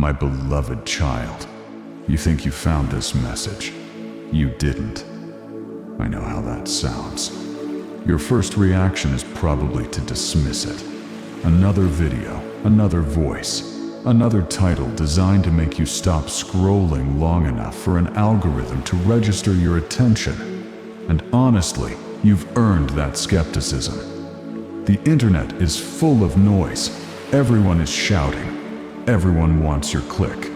My beloved child, you think you found this message. You didn't. I know how that sounds. Your first reaction is probably to dismiss it. Another video, another voice, another title designed to make you stop scrolling long enough for an algorithm to register your attention. And honestly, you've earned that skepticism. The internet is full of noise. Everyone is shouting. Everyone wants your click.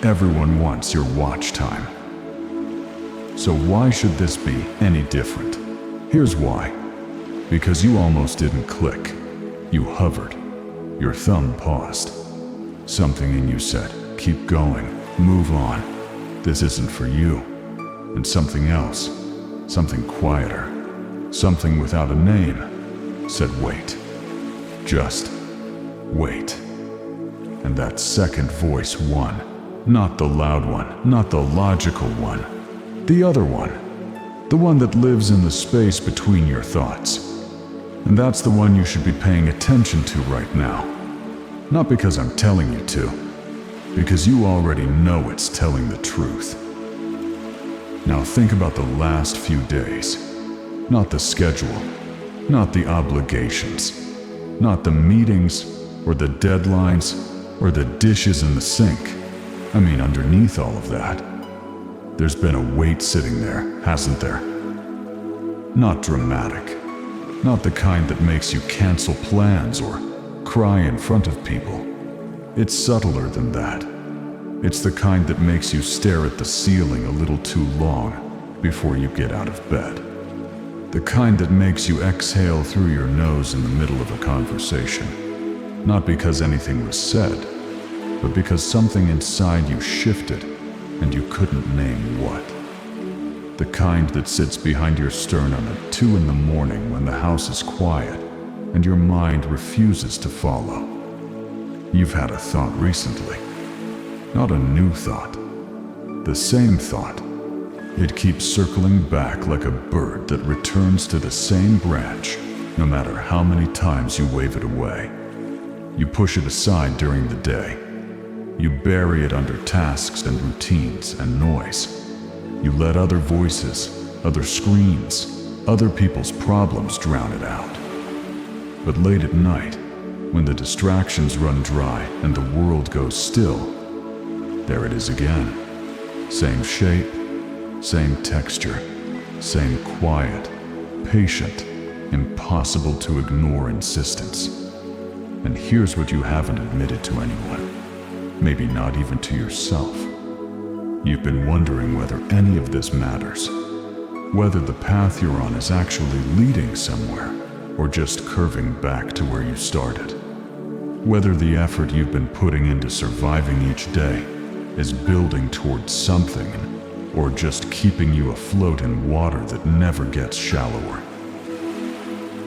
Everyone wants your watch time. So why should this be any different? Here's why. Because you almost didn't click. You hovered. Your thumb paused. Something in you said, keep going, move on. This isn't for you. And something else, something quieter, something without a name, said wait. Just wait. And that second voice won. Not the loud one, not the logical one. The other one. The one that lives in the space between your thoughts. And that's the one you should be paying attention to right now. Not because I'm telling you to, because you already know it's telling the truth. Now think about the last few days. Not the schedule, not the obligations, not the meetings or the deadlines or the dishes in the sink. I mean, underneath all of that, there's been a weight sitting there, hasn't there? Not dramatic, not the kind that makes you cancel plans or cry in front of people. It's subtler than that. It's the kind that makes you stare at the ceiling a little too long before you get out of bed. The kind that makes you exhale through your nose in the middle of a conversation. Not because anything was said, but because something inside you shifted and you couldn't name what. The kind that sits behind your sternum at 2 a.m. when the house is quiet and your mind refuses to follow. You've had a thought recently. Not a new thought. The same thought. It keeps circling back like a bird that returns to the same branch, no matter how many times you wave it away. You push it aside during the day. You bury it under tasks and routines and noise. You let other voices, other screens, other people's problems drown it out. But late at night, when the distractions run dry and the world goes still, there it is again. Same shape, same texture, same quiet, patient, impossible to ignore insistence. And here's what you haven't admitted to anyone, maybe not even to yourself. You've been wondering whether any of this matters, whether the path you're on is actually leading somewhere or just curving back to where you started, whether the effort you've been putting into surviving each day is building towards something or just keeping you afloat in water that never gets shallower.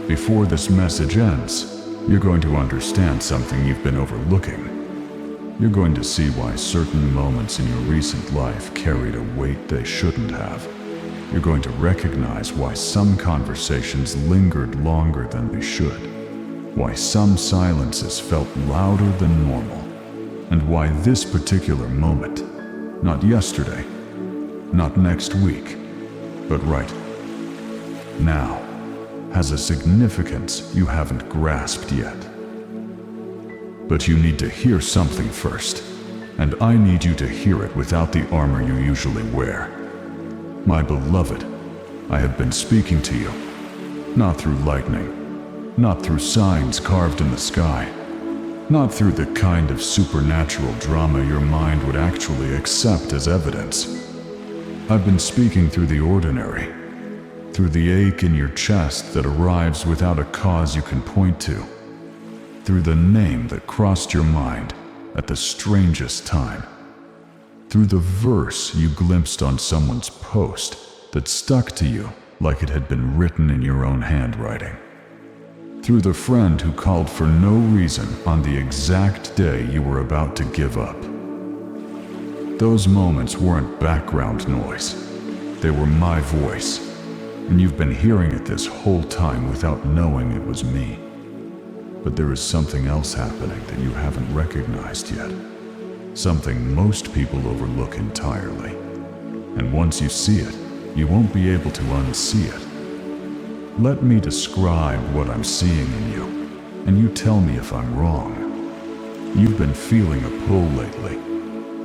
Before this message ends, you're going to understand something you've been overlooking. You're going to see why certain moments in your recent life carried a weight they shouldn't have. You're going to recognize why some conversations lingered longer than they should, why some silences felt louder than normal, and why this particular moment, not yesterday, not next week, but right now, has a significance you haven't grasped yet. But you need to hear something first, and I need you to hear it without the armor you usually wear. My beloved, I have been speaking to you, not through lightning, not through signs carved in the sky, not through the kind of supernatural drama your mind would actually accept as evidence. I've been speaking through the ordinary, through the ache in your chest that arrives without a cause you can point to, through the name that crossed your mind at the strangest time, through the verse you glimpsed on someone's post that stuck to you like it had been written in your own handwriting, through the friend who called for no reason on the exact day you were about to give up. Those moments weren't background noise. They were my voice, and you've been hearing it this whole time without knowing it was me. But there is something else happening that you haven't recognized yet. something most people overlook entirely. And once you see it, you won't be able to unsee it. Let me describe what I'm seeing in you, and you tell me if I'm wrong. You've been feeling a pull lately,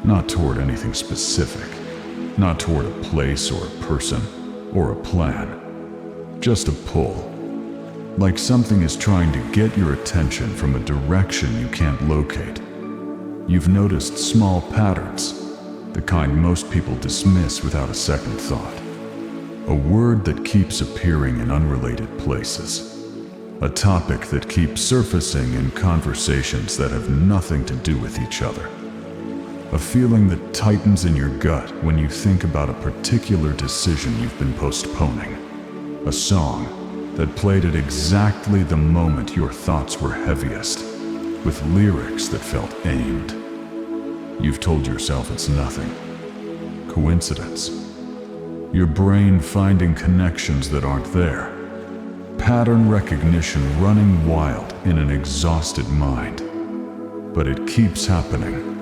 not toward anything specific, not toward a place or a person or a plan, just a pull. Like something is trying to get your attention from a direction you can't locate. You've noticed small patterns, the kind most people dismiss without a second thought. A word that keeps appearing in unrelated places. A topic that keeps surfacing in conversations that have nothing to do with each other. A feeling that tightens in your gut when you think about a particular decision you've been postponing. A song that played at exactly the moment your thoughts were heaviest, with lyrics that felt aimed. You've told yourself it's nothing. Coincidence. Your brain finding connections that aren't there. Pattern recognition running wild in an exhausted mind. But it keeps happening.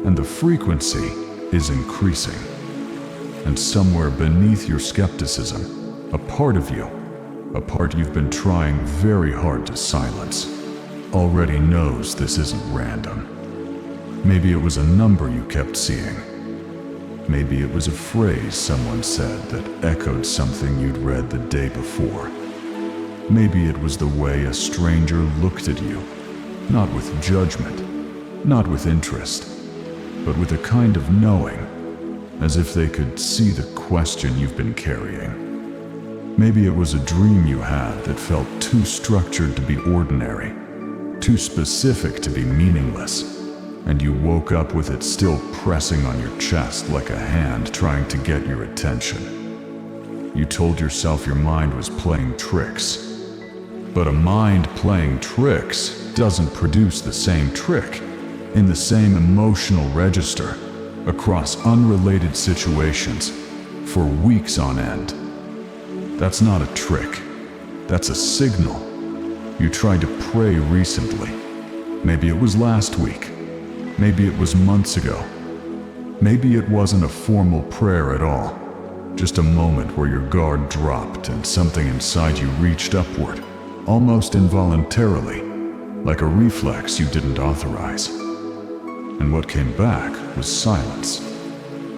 And the frequency is increasing. And somewhere beneath your skepticism, a part of you, a part you've been trying very hard to silence, already knows this isn't random. Maybe it was a number you kept seeing. Maybe it was a phrase someone said that echoed something you'd read the day before. Maybe it was the way a stranger looked at you, not with judgment, not with interest, but with a kind of knowing, as if they could see the question you've been carrying. Maybe it was a dream you had that felt too structured to be ordinary, too specific to be meaningless, and you woke up with it still pressing on your chest like a hand trying to get your attention. You told yourself your mind was playing tricks, but a mind playing tricks doesn't produce the same trick in the same emotional register across unrelated situations for weeks on end. That's not a trick. That's a signal. You tried to pray recently. Maybe it was last week. Maybe it was months ago. Maybe it wasn't a formal prayer at all. Just a moment where your guard dropped and something inside you reached upward, almost involuntarily, like a reflex you didn't authorize. And what came back was silence.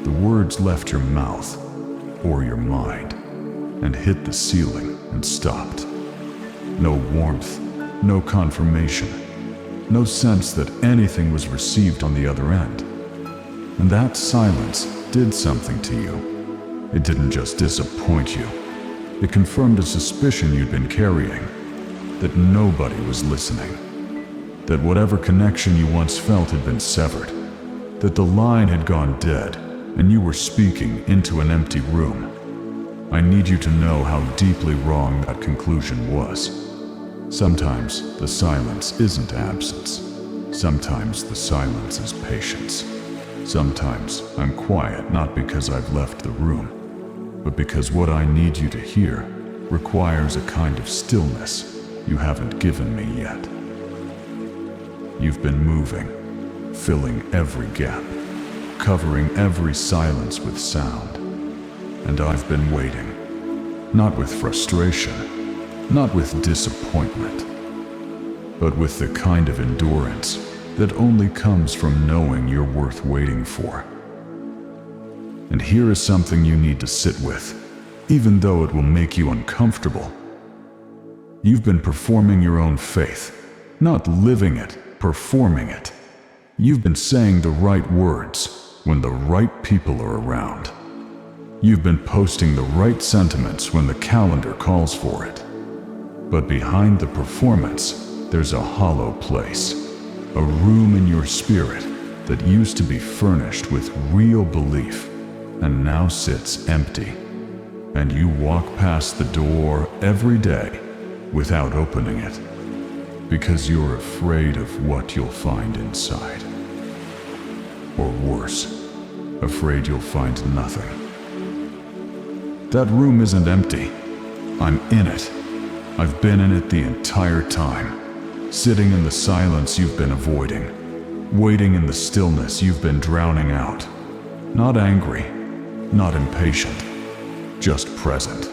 The words left your mouth, or your mind, and hit the ceiling and stopped. No warmth, no confirmation, no sense that anything was received on the other end. And that silence did something to you. It didn't just disappoint you. It confirmed a suspicion you'd been carrying, that nobody was listening. That whatever connection you once felt had been severed, that the line had gone dead, and you were speaking into an empty room. I need you to know how deeply wrong that conclusion was. Sometimes the silence isn't absence. Sometimes the silence is patience. Sometimes I'm quiet not because I've left the room, but because what I need you to hear requires a kind of stillness you haven't given me yet. You've been moving, filling every gap, covering every silence with sound. And I've been waiting, not with frustration, not with disappointment, but with the kind of endurance that only comes from knowing you're worth waiting for. And here is something you need to sit with, even though it will make you uncomfortable. You've been performing your own faith, not living it, performing it. You've been saying the right words when the right people are around. You've been posting the right sentiments when the calendar calls for it. But behind the performance, there's a hollow place, a room in your spirit that used to be furnished with real belief and now sits empty. And you walk past the door every day without opening it, because you're afraid of what you'll find inside. Or worse, afraid you'll find nothing. That room isn't empty. I'm in it. I've been in it the entire time, sitting in the silence you've been avoiding. waiting in the stillness you've been drowning out. Not angry, not impatient, just present.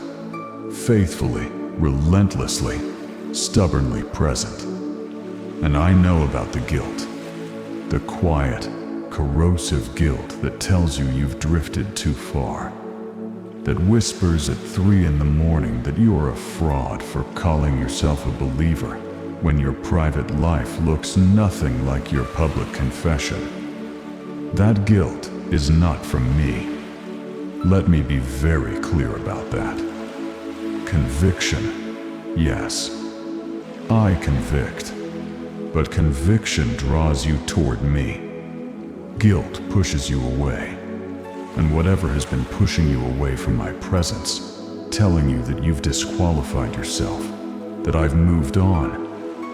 Faithfully, relentlessly, stubbornly present. And I know about the guilt. The quiet, corrosive guilt that tells you you've drifted too far. That whispers at 3 a.m. that you are a fraud for calling yourself a believer when your private life looks nothing like your public confession. That guilt is not from me. Let me be very clear about that. Conviction, yes. I convict, but conviction draws you toward me. Guilt pushes you away, and whatever has been pushing you away from my presence, telling you that you've disqualified yourself, that I've moved on,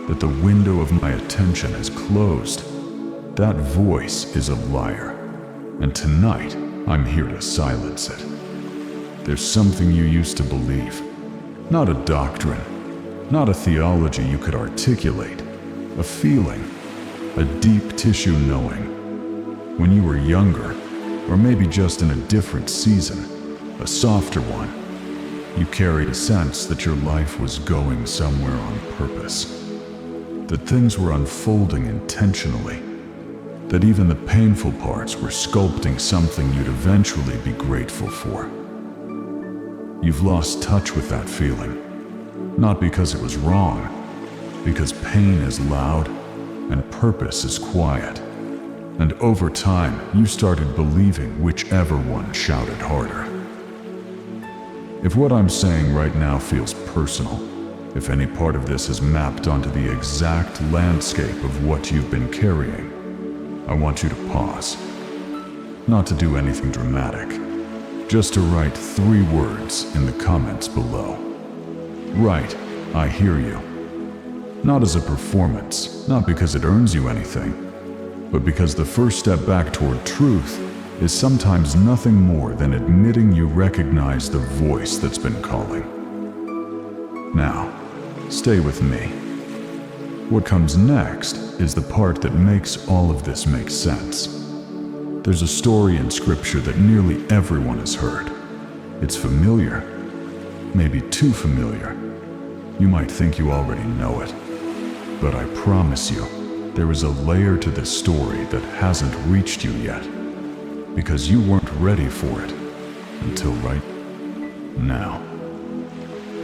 that the window of my attention has closed, that voice is a liar, and tonight I'm here to silence it. There's something you used to believe, not a doctrine, not a theology you could articulate, a feeling, a deep tissue knowing. When you were younger, or maybe just in a different season, a softer one, you carried a sense that your life was going somewhere on purpose, that things were unfolding intentionally, that even the painful parts were sculpting something you'd eventually be grateful for. You've lost touch with that feeling, not because it was wrong, because pain is loud and purpose is quiet. And over time, you started believing whichever one shouted harder. If what I'm saying right now feels personal, if any part of this is mapped onto the exact landscape of what you've been carrying, I want you to pause. Not to do anything dramatic, just to write 3 words in the comments below. Write, I hear you. Not as a performance, not because it earns you anything, but because the first step back toward truth is sometimes nothing more than admitting you recognize the voice that's been calling. Now, stay with me. What comes next is the part that makes all of this make sense. There's a story in Scripture that nearly everyone has heard. It's familiar, maybe too familiar. You might think you already know it, but I promise you, there is a layer to this story that hasn't reached you yet, because you weren't ready for it until right now.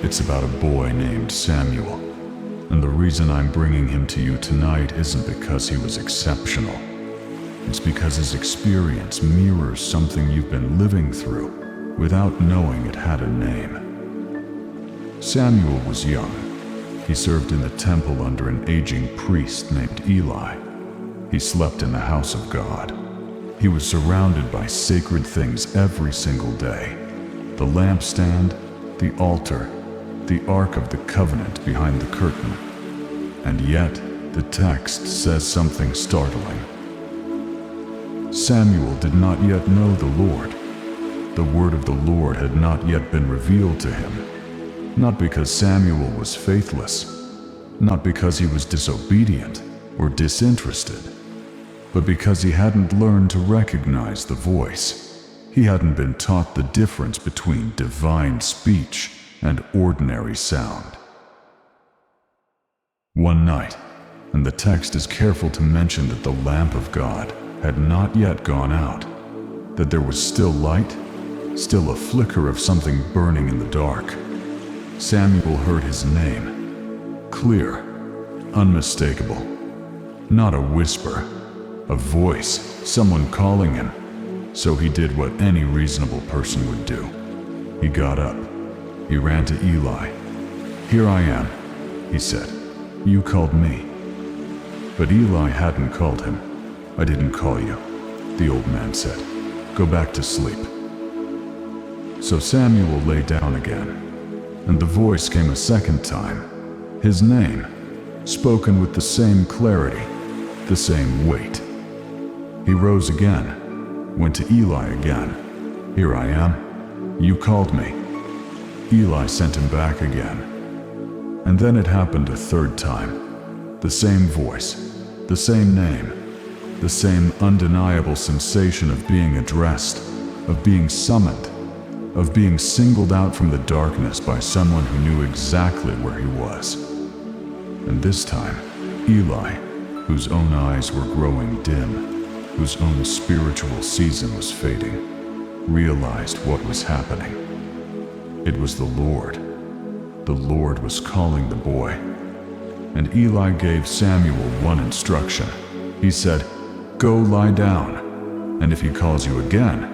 It's about a boy named Samuel, and the reason I'm bringing him to you tonight isn't because he was exceptional. It's because his experience mirrors something you've been living through without knowing it had a name. Samuel was young. He served in the temple under an aging priest named Eli. He slept in the house of God. He was surrounded by sacred things every single day. The lampstand, the altar, the Ark of the Covenant behind the curtain. And yet, the text says something startling. Samuel did not yet know the Lord. The word of the Lord had not yet been revealed to him. Not because Samuel was faithless, not because he was disobedient or disinterested, but because he hadn't learned to recognize the voice. He hadn't been taught the difference between divine speech and ordinary sound. One night, and the text is careful to mention that the lamp of God had not yet gone out, that there was still light, still a flicker of something burning in the dark. Samuel heard his name, clear, unmistakable, not a whisper, a voice, someone calling him. So he did what any reasonable person would do. He got up. He ran to Eli. "Here I am," he said. "You called me." But Eli hadn't called him. "I didn't call you," the old man said. "Go back to sleep." So Samuel lay down again, and the voice came a second time. His name, spoken with the same clarity, the same weight. He rose again, went to Eli again. "Here I am. You called me." Eli sent him back again. And then it happened a third time. The same voice, the same name. the same undeniable sensation of being addressed, of being summoned, of being singled out from the darkness by someone who knew exactly where he was. And this time, Eli, whose own eyes were growing dim, whose own spiritual season was fading, realized what was happening. It was the Lord. The Lord was calling the boy. And Eli gave Samuel one instruction. He said, "Go lie down, and if he calls you again,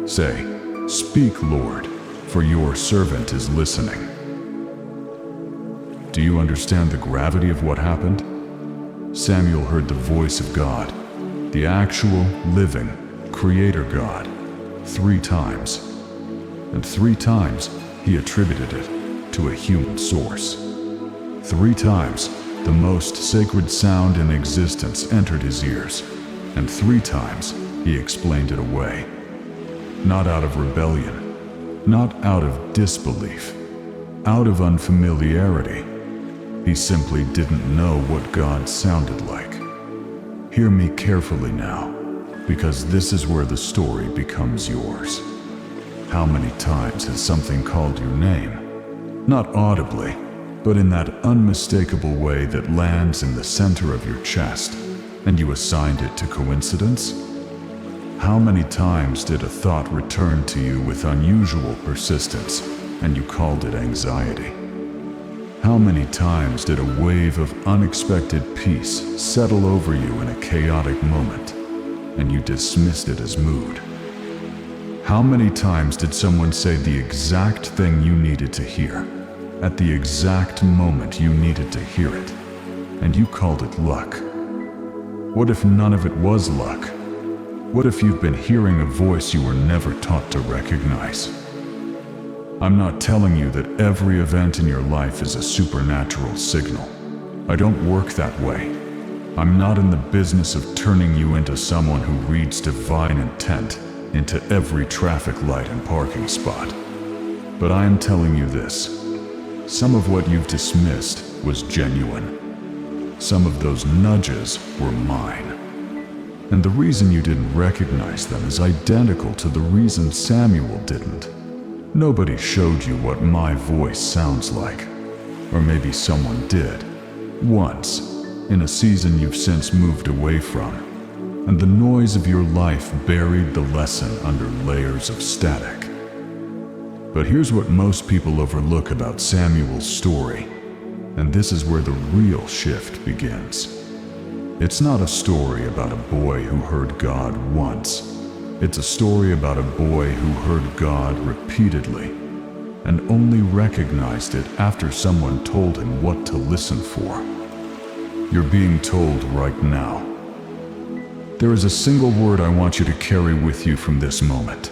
say, 'Speak, Lord, for your servant is listening.'" Do you understand the gravity of what happened? Samuel heard the voice of God, the actual, living, Creator God, 3 times. And 3 times he attributed it to a human source. 3 times the most sacred sound in existence entered his ears, and 3 times he explained it away. Not out of rebellion, not out of disbelief, out of unfamiliarity. He simply didn't know what God sounded like. Hear me carefully now, because this is where the story becomes yours. How many times has something called your name? Not audibly, but in that unmistakable way that lands in the center of your chest, and you assigned it to coincidence? How many times did a thought return to you with unusual persistence, and you called it anxiety? How many times did a wave of unexpected peace settle over you in a chaotic moment, and you dismissed it as mood? How many times did someone say the exact thing you needed to hear, at the exact moment you needed to hear it, and you called it luck? What if none of it was luck? What if you've been hearing a voice you were never taught to recognize? I'm not telling you that every event in your life is a supernatural signal. I don't work that way. I'm not in the business of turning you into someone who reads divine intent into every traffic light and parking spot. But I am telling you this. Some of what you've dismissed was genuine. Some of those nudges were mine. And the reason you didn't recognize them is identical to the reason Samuel didn't. Nobody showed you what my voice sounds like. Or maybe someone did. Once, in a season you've since moved away from. And the noise of your life buried the lesson under layers of static. But here's what most people overlook about Samuel's story. And this is where the real shift begins. It's not a story about a boy who heard God once. It's a story about a boy who heard God repeatedly and only recognized it after someone told him what to listen for. You're being told right now. There is a single word I want you to carry with you from this moment.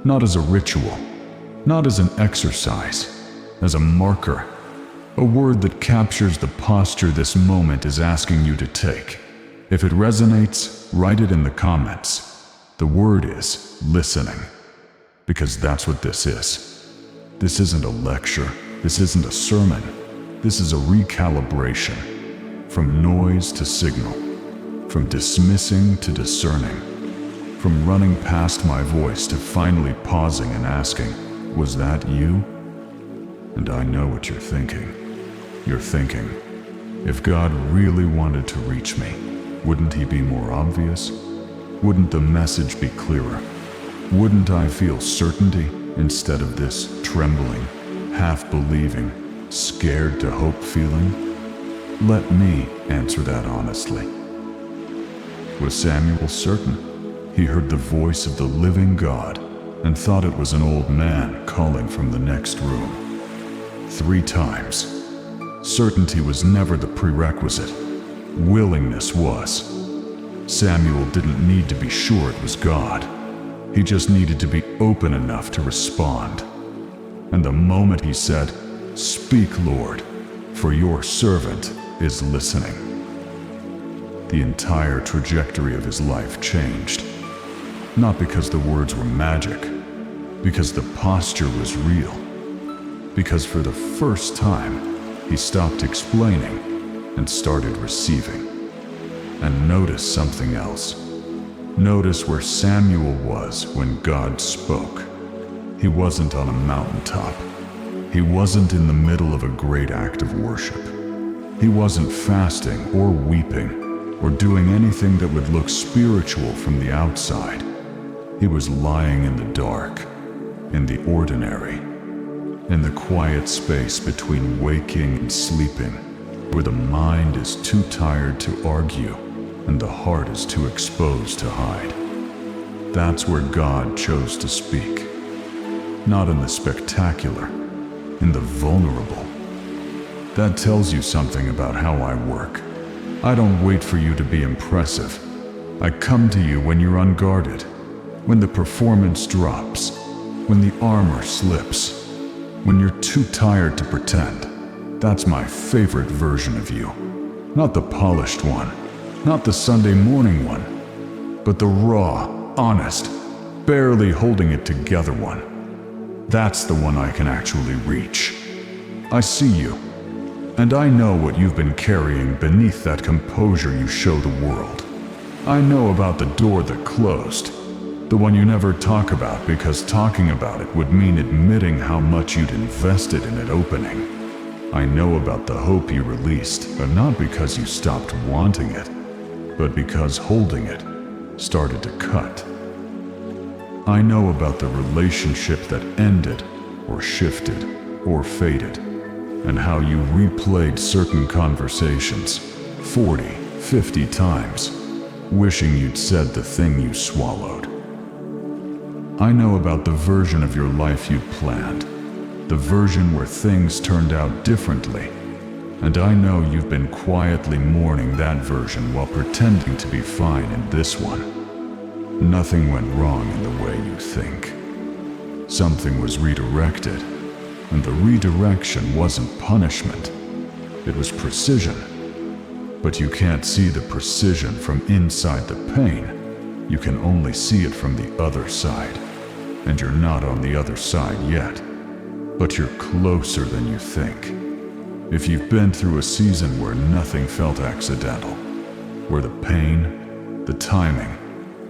Not as a ritual, not as an exercise, as a marker. A word that captures the posture this moment is asking you to take. If it resonates, write it in the comments. The word is listening. Because that's what this is. This isn't a lecture. This isn't a sermon. This is a recalibration. From noise to signal. From dismissing to discerning. From running past my voice to finally pausing and asking, "Was that you?" And I know what you're thinking. You're thinking, if God really wanted to reach me, wouldn't he be more obvious? Wouldn't the message be clearer? Wouldn't I feel certainty instead of this trembling, half-believing, scared to hope feeling? Let me answer that honestly. Was Samuel certain? He heard the voice of the living God and thought it was an old man calling from the next room. 3 times. Certainty was never the prerequisite. Willingness was. Samuel didn't need to be sure it was God. He just needed to be open enough to respond. And the moment he said, "Speak, Lord, for your servant is listening," the entire trajectory of his life changed. Not because the words were magic, because the posture was real. Because for the first time, he stopped explaining and started receiving. And notice something else. Notice where Samuel was when God spoke. He wasn't on a mountaintop. He wasn't in the middle of a great act of worship. He wasn't fasting or weeping or doing anything that would look spiritual from the outside. He was lying in the dark, in the ordinary, in the quiet space between waking and sleeping, where the mind is too tired to argue and the heart is too exposed to hide. That's where God chose to speak. Not in the spectacular, in the vulnerable. That tells you something about how I work. I don't wait for you to be impressive. I come to you when you're unguarded, when the performance drops, when the armor slips, when you're too tired to pretend. That's my favorite version of you. Not the polished one, not the Sunday morning one, but the raw, honest, barely holding it together one. That's the one I can actually reach. I see you, and I know what you've been carrying beneath that composure you show the world. I know about the door that closed, the one you never talk about because talking about it would mean admitting how much you'd invested in it opening. I know about the hope you released, but not because you stopped wanting it, but because holding it started to cut. I know about the relationship that ended, or shifted, or faded, and how you replayed certain conversations 40, 50 times, wishing you'd said the thing you swallowed. I know about the version of your life you'd planned, the version where things turned out differently, and I know you've been quietly mourning that version while pretending to be fine in this one. Nothing went wrong in the way you think. Something was redirected, and the redirection wasn't punishment. It was precision. But you can't see the precision from inside the pain. You can only see it from the other side. And you're not on the other side yet. But you're closer than you think. If you've been through a season where nothing felt accidental, where the pain, the timing,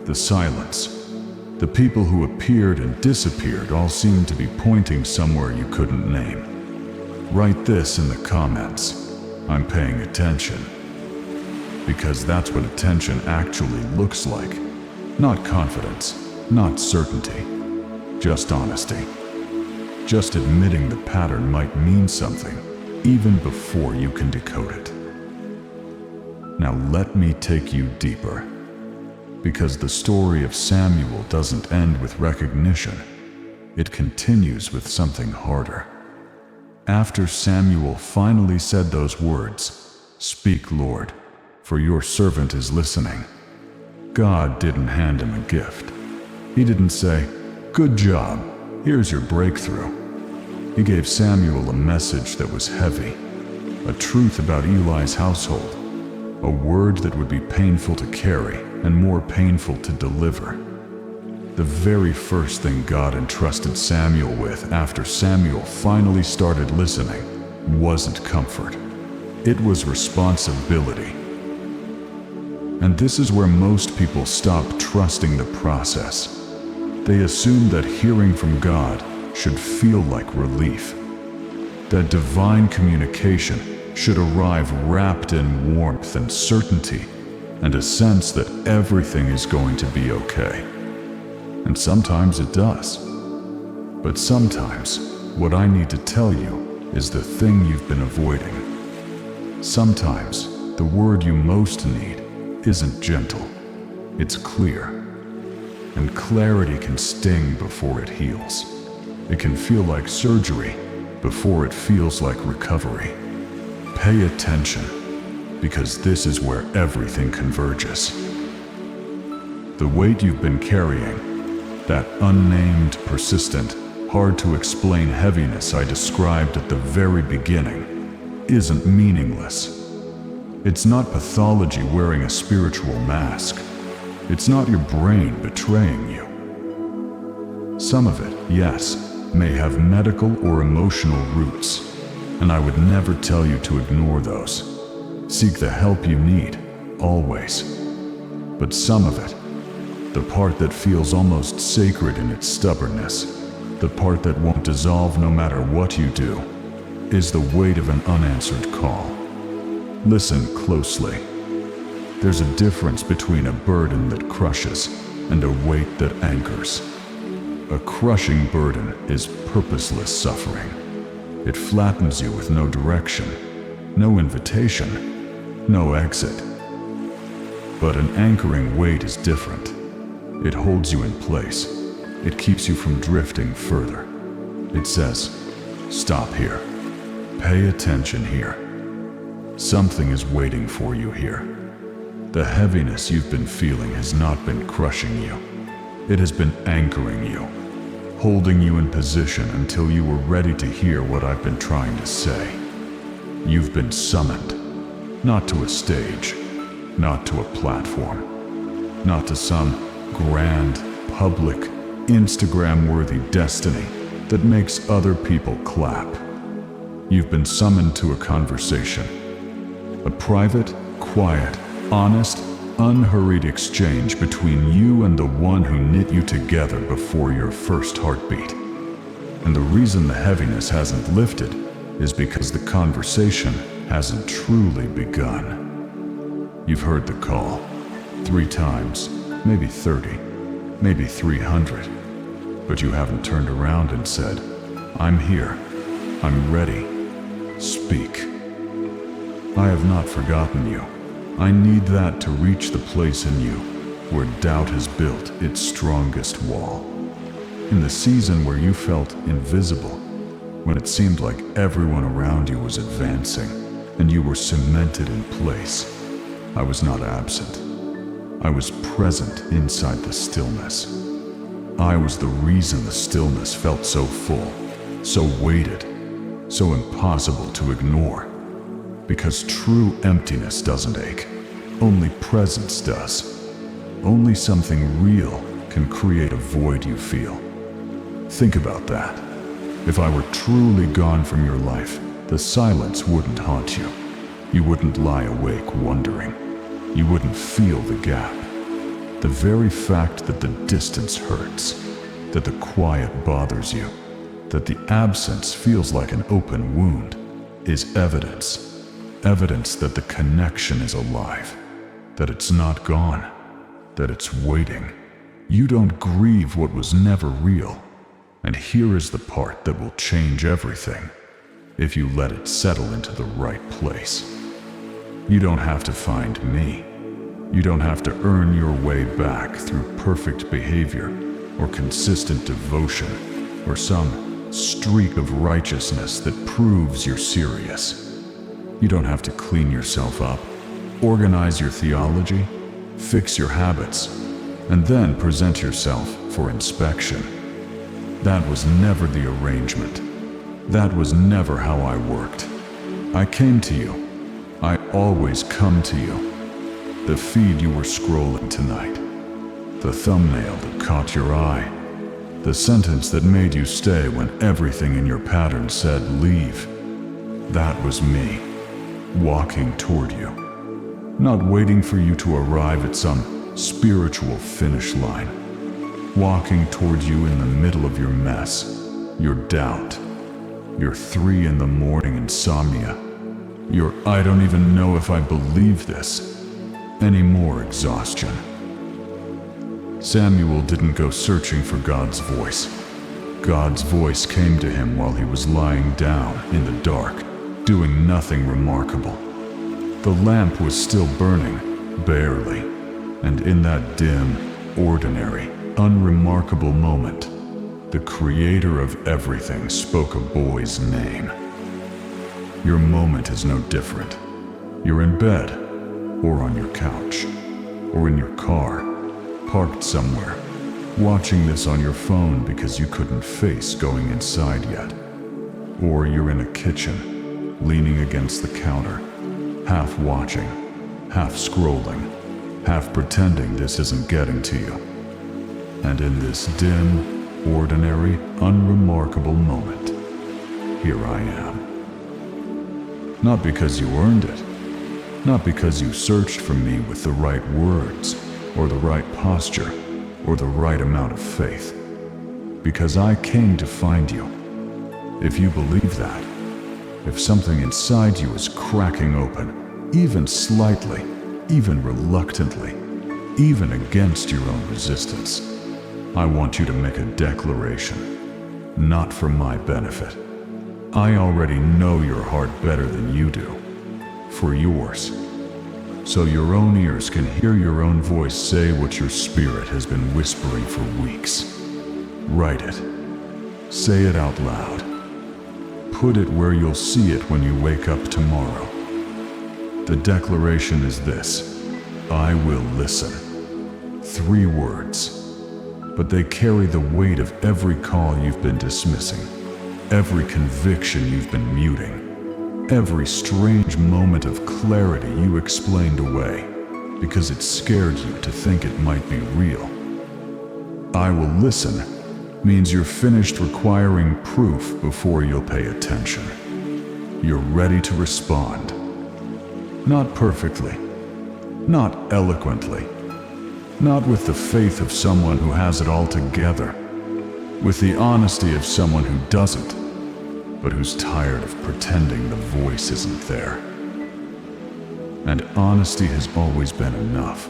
the silence, the people who appeared and disappeared all seemed to be pointing somewhere you couldn't name. Write this in the comments. I'm paying attention. Because that's what attention actually looks like. Not confidence, not certainty, just honesty. Just admitting the pattern might mean something, even before you can decode it. Now let me take you deeper. Because the story of Samuel doesn't end with recognition. It continues with something harder. After Samuel finally said those words, "Speak, Lord, for your servant is listening," God didn't hand him a gift. He didn't say, "Good job, here's your breakthrough." He gave Samuel a message that was heavy, a truth about Eli's household, a word that would be painful to carry and more painful to deliver. The very first thing God entrusted Samuel with after Samuel finally started listening wasn't comfort. It was responsibility. And this is where most people stop trusting the process. They assume that hearing from God should feel like relief, that divine communication should arrive wrapped in warmth and certainty, and a sense that everything is going to be okay. And sometimes it does. But sometimes, what I need to tell you is the thing you've been avoiding. Sometimes, the word you most need isn't gentle, it's clear. And clarity can sting before it heals. It can feel like surgery before it feels like recovery. Pay attention, because this is where everything converges. The weight you've been carrying, that unnamed, persistent, hard to explain heaviness I described at the very beginning, isn't meaningless. It's not pathology wearing a spiritual mask. It's not your brain betraying you. Some of it, yes, may have medical or emotional roots, and I would never tell you to ignore those. Seek the help you need, always. But some of it, The part that feels almost sacred in its stubbornness, the part that won't dissolve no matter what you do, is the weight of an unanswered call. Listen closely. There's a difference between a burden that crushes and a weight that anchors. A crushing burden is purposeless suffering. It flattens you with no direction, no invitation, no exit. But an anchoring weight is different. It holds you in place. It keeps you from drifting further. It says, stop here. Pay attention here. Something is waiting for you here. The heaviness you've been feeling has not been crushing you. It has been anchoring you, holding you in position until you were ready to hear what I've been trying to say. You've been summoned, not to a stage, not to a platform, not to some grand, public, Instagram-worthy destiny that makes other people clap. You've been summoned to a conversation, a private, quiet, honest, unhurried exchange between you and the one who knit you together before your first heartbeat. And the reason the heaviness hasn't lifted is because the conversation hasn't truly begun. You've heard the call 3 times, maybe 30, maybe 300, but you haven't turned around and said, I'm here, I'm ready, speak. I have not forgotten you. I need that to reach the place in you where doubt has built its strongest wall. In the season where you felt invisible, when it seemed like everyone around you was advancing and you were cemented in place, I was not absent. I was present inside the stillness. I was the reason the stillness felt so full, so weighted, so impossible to ignore. Because true emptiness doesn't ache. Only presence does. Only something real can create a void you feel. Think about that. If I were truly gone from your life, the silence wouldn't haunt you. You wouldn't lie awake wondering. You wouldn't feel the gap. The very fact that the distance hurts, that the quiet bothers you, that the absence feels like an open wound, is evidence. Evidence that the connection is alive, that it's not gone, that it's waiting. You don't grieve what was never real. And here is the part that will change everything, if you let it settle into the right place. You don't have to find me. You don't have to earn your way back through perfect behavior or consistent devotion or some streak of righteousness that proves you're serious. You don't have to clean yourself up, organize your theology, fix your habits, and then present yourself for inspection. That was never the arrangement. That was never how I worked. I came to you. I always come to you. The feed you were scrolling tonight, the thumbnail that caught your eye, the sentence that made you stay when everything in your pattern said leave. That was me, walking toward you, not waiting for you to arrive at some spiritual finish line, walking toward you in the middle of your mess, your doubt, your 3 a.m. insomnia, your I don't even know if I believe this anymore exhaustion. Samuel didn't go searching for God's voice. God's voice came to him while he was lying down in the dark, doing nothing remarkable. The lamp was still burning, barely, and in that dim, ordinary, unremarkable moment, the creator of everything spoke a boy's name. Your moment is no different. You're in bed, or on your couch, or in your car, parked somewhere, watching this on your phone because you couldn't face going inside yet. Or you're in a kitchen, leaning against the counter, half watching, half scrolling, half pretending this isn't getting to you. And in this dim, ordinary, unremarkable moment, here I am. Not because you earned it, not because you searched for me with the right words or the right posture, or the right amount of faith. Because I came to find you. If you believe that, if something inside you is cracking open, even slightly, even reluctantly, even against your own resistance, I want you to make a declaration, not for my benefit. I already know your heart better than you do, for yours. So your own ears can hear your own voice say what your spirit has been whispering for weeks. Write it. Say it out loud. Put it where you'll see it when you wake up tomorrow. The declaration is this: I will listen. 3 words. But they carry the weight of every call you've been dismissing, every conviction you've been muting, every strange moment of clarity you explained away because it scared you to think it might be real. I will listen means you're finished requiring proof before you'll pay attention. You're ready to respond. Not perfectly, not eloquently, not with the faith of someone who has it all together, with the honesty of someone who doesn't, but who's tired of pretending the voice isn't there. And honesty has always been enough.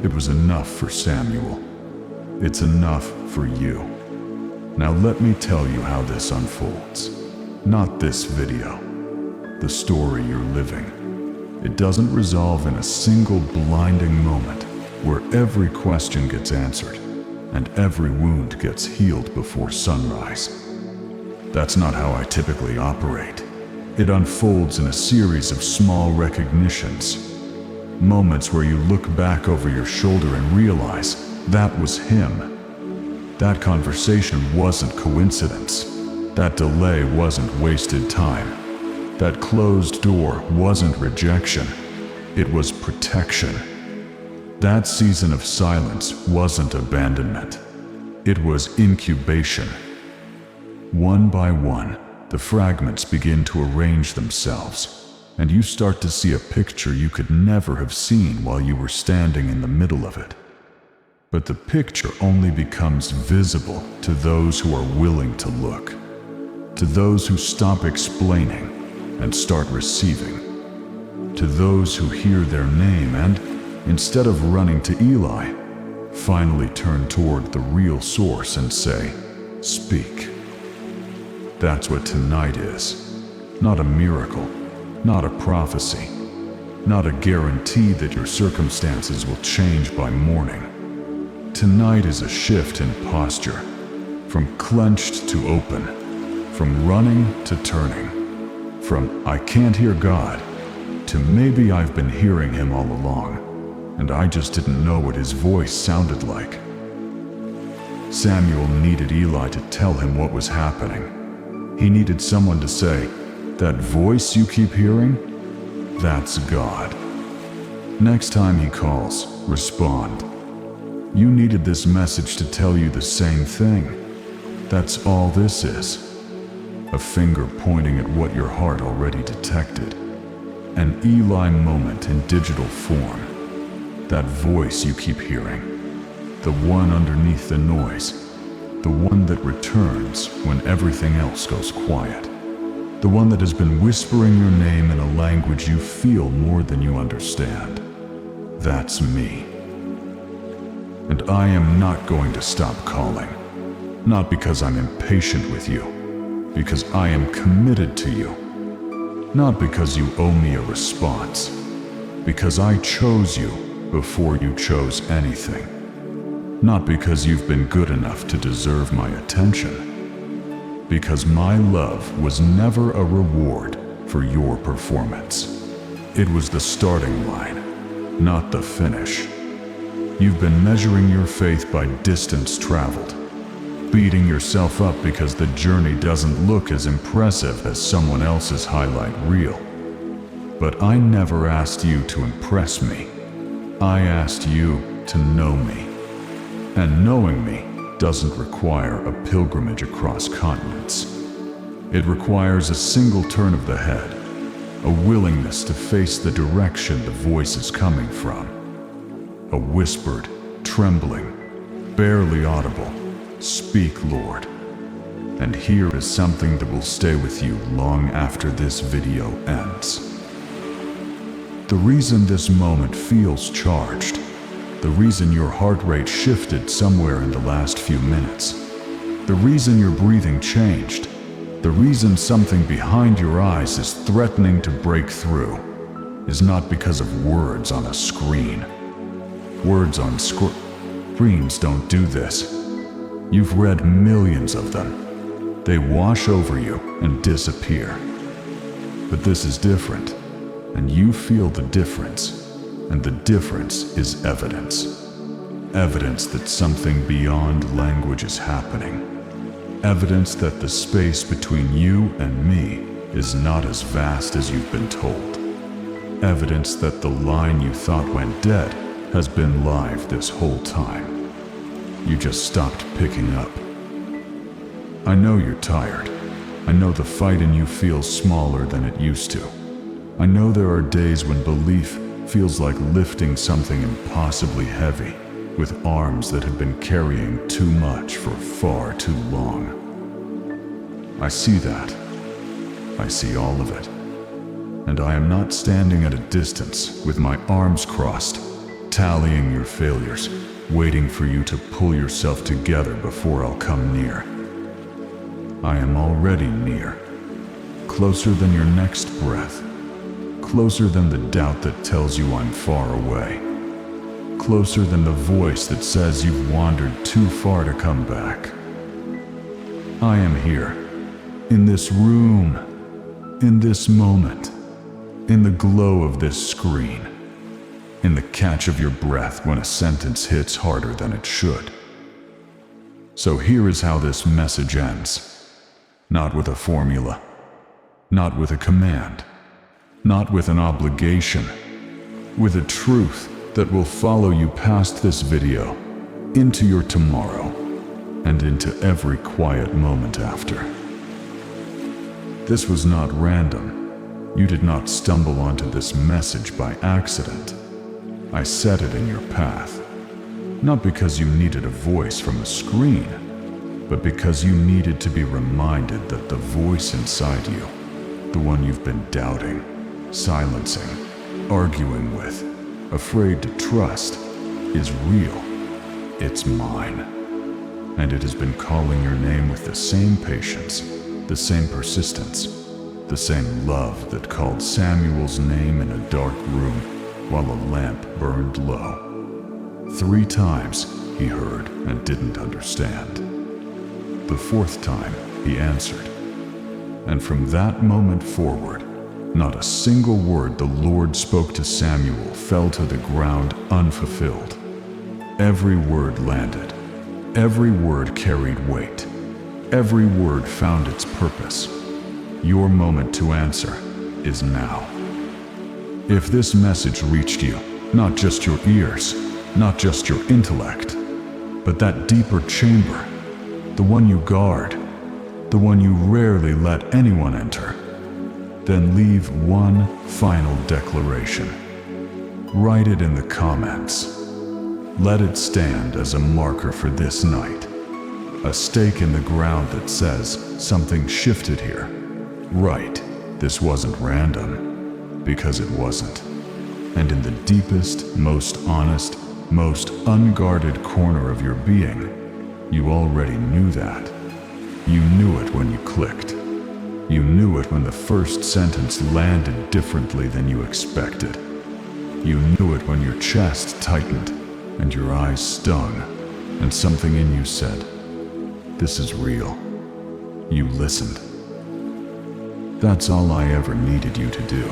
It was enough for Samuel. It's enough for you. Now let me tell you how this unfolds. Not this video. The story you're living. It doesn't resolve in a single blinding moment where every question gets answered and every wound gets healed before sunrise. That's not how I typically operate. It unfolds in a series of small recognitions. Moments where you look back over your shoulder and realize that was him. That conversation wasn't coincidence. That delay wasn't wasted time. That closed door wasn't rejection. It was protection. That season of silence wasn't abandonment. It was incubation. One by one, the fragments begin to arrange themselves, and you start to see a picture you could never have seen while you were standing in the middle of it. But the picture only becomes visible to those who are willing to look, to those who stop explaining and start receiving, to those who hear their name and, instead of running to Eli, finally turn toward the real source and say, "Speak." That's what tonight is. Not a miracle, not a prophecy, not a guarantee that your circumstances will change by morning. Tonight is a shift in posture, from clenched to open, from running to turning, from "I can't hear God" to "maybe I've been hearing him all along, and I just didn't know what his voice sounded like." Samuel needed Eli to tell him what was happening. He needed someone to say, "That voice you keep hearing? That's God." Next time he calls, respond. You needed this message to tell you the same thing. That's all this is. A finger pointing at what your heart already detected. An Eli moment in digital form. That voice you keep hearing. The one underneath the noise. The one that returns when everything else goes quiet. The one that has been whispering your name in a language you feel more than you understand. That's me. And I am not going to stop calling. Not because I'm impatient with you, because I am committed to you. Not because you owe me a response, because I chose you before you chose anything. Not because you've been good enough to deserve my attention, because my love was never a reward for your performance. It was the starting line, not the finish. You've been measuring your faith by distance traveled, beating yourself up because the journey doesn't look as impressive as someone else's highlight reel. But I never asked you to impress me. I asked you to know me. And knowing me doesn't require a pilgrimage across continents. It requires a single turn of the head, a willingness to face the direction the voice is coming from. A whispered, trembling, barely audible. Speak, Lord. And here is something that will stay with you long after this video ends. The reason this moment feels charged, the reason your heart rate shifted somewhere in the last few minutes, the reason your breathing changed, the reason something behind your eyes is threatening to break through, is not because of words on a screen. Words on screens don't do this. You've read millions of them. They wash over you and disappear. But this is different, and you feel the difference, and the difference is evidence. Evidence that something beyond language is happening. Evidence that the space between you and me is not as vast as you've been told. Evidence that the line you thought went dead has been live this whole time. You just stopped picking up. I know you're tired. I know the fight in you feels smaller than it used to. I know there are days when belief feels like lifting something impossibly heavy, with arms that have been carrying too much for far too long. I see that. I see all of it. And I am not standing at a distance with my arms crossed, tallying your failures, waiting for you to pull yourself together before I'll come near. I am already near, closer than your next breath, closer than the doubt that tells you I'm far away, closer than the voice that says you've wandered too far to come back. I am here, in this room, in this moment, in the glow of this screen, in the catch of your breath when a sentence hits harder than it should. So here is how this message ends. Not with a formula, not with a command, not with an obligation, with a truth that will follow you past this video, into your tomorrow, and into every quiet moment after. This was not random. You did not stumble onto this message by accident. I set it in your path, not because you needed a voice from a screen, but because you needed to be reminded that the voice inside you, the one you've been doubting, silencing, arguing with, afraid to trust, is real. It's mine. And it has been calling your name with the same patience, the same persistence, the same love that called Samuel's name in a dark room while a lamp burned low. 3 times he heard and didn't understand. The 4th time, he answered. And from that moment forward, not a single word the Lord spoke to Samuel fell to the ground unfulfilled. Every word landed. Every word carried weight. Every word found its purpose. Your moment to answer is now. If this message reached you, not just your ears, not just your intellect, but that deeper chamber, the one you guard, the one you rarely let anyone enter, then leave one final declaration. Write it in the comments. Let it stand as a marker for this night, a stake in the ground that says something shifted here. Right, this wasn't random, because it wasn't. And in the deepest, most honest, most unguarded corner of your being, you already knew that. You knew it when you clicked. You knew it when the first sentence landed differently than you expected. You knew it when your chest tightened and your eyes stung and something in you said, "This is real." You listened. That's all I ever needed you to do.